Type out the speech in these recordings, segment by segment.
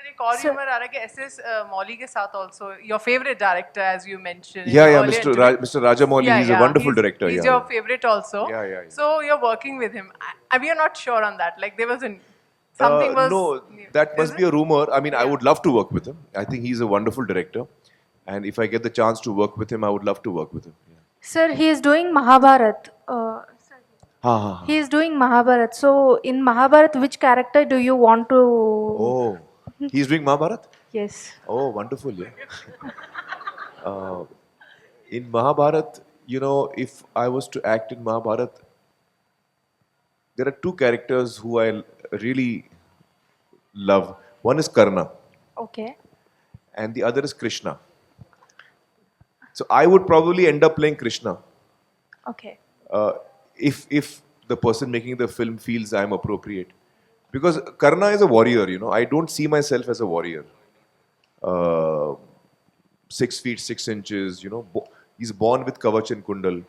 एक और humor आ रहा है कि SS Mauly के साथ also your favorite director as you mentioned. Yeah, earlier Mr. interview. Mr. Rajamouli, he's a wonderful director. He's Yeah, your yeah. favorite also. Yeah. So you're working with him. We are not sure on that. Like there was something was. No, that must Is be a it? rumor. I mean, I Yeah. would love to work with him. I think he's a wonderful director. And if I get the chance to work with him, I would love to work with him. Yeah. Sir, he is doing Mahabharat. Ha, ha, He is doing Mahabharat. So, in Mahabharat, which character do you want to? Oh, he's doing Mahabharat? Yes. Oh, wonderful, yeah. In Mahabharat, you know, if I was to act in Mahabharat, there are two characters who I really love. One is Karna, Okay. and the other is Krishna. So I would probably end up playing Krishna Okay. if the person making the film feels I'm appropriate. Because Karna is a warrior, you know. I don't see myself as a warrior. 6 feet 6 inches, you know. He's born with Kavach and Kundal.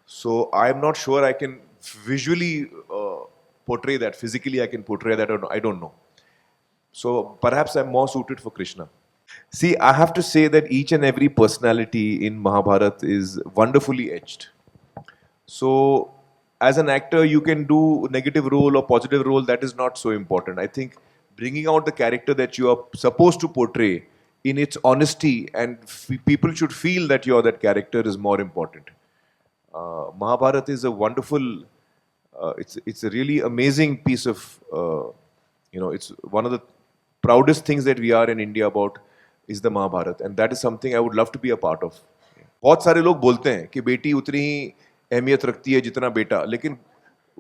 So I'm not sure I can visually portray that. Physically, I can portray that. Or I don't know. So perhaps I'm more suited for Krishna. See, I have to say that each and every personality in Mahabharat is wonderfully etched. So, as an actor, you can do negative role or positive role. That is not so important. I think bringing out the character that you are supposed to portray in its honesty, and people should feel that you are that character, is more important. Mahabharat is a wonderful. It's a really amazing piece of. It's one of the proudest things that we are in India about is the Mahabharat, and that is something I would love to be a part of. बहुत सारे लोग बोलते हैं कि बेटी उतनी ही अहमियत रखती है जितना बेटा, लेकिन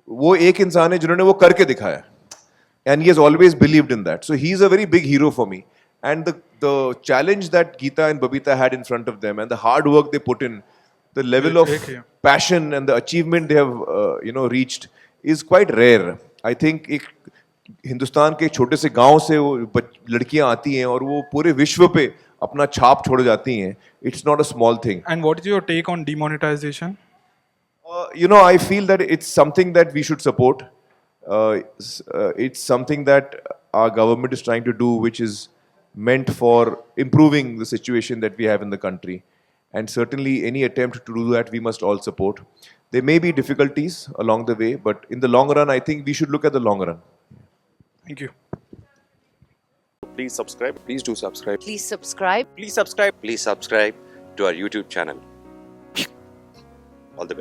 वो एक इंसान है जिन्होंने वो करके दिखाया, and he has always believed in that. So he is a very big hero for me. And the challenge that Geeta and Babita had in front of them, and the hard work they put in, the level of passion and the achievement they have reached is quite rare. I think एक हिंदुस्तान के छोटे से गांव से वो लड़कियां आती हैं और वो पूरे विश्व पे अपना छाप छोड़ जाती हैं. It's not a small thing. And what is your take on demonetization? I feel that it's something that we should support. It's something that our government is trying to do, which is meant for improving the situation that we have in the country. And certainly any attempt to do that, we must all support. There may be difficulties along the way, but in the long run, I think we should look at the long run. Thank you. Please subscribe. Please do subscribe. Please subscribe. Please subscribe. Please subscribe to our YouTube channel.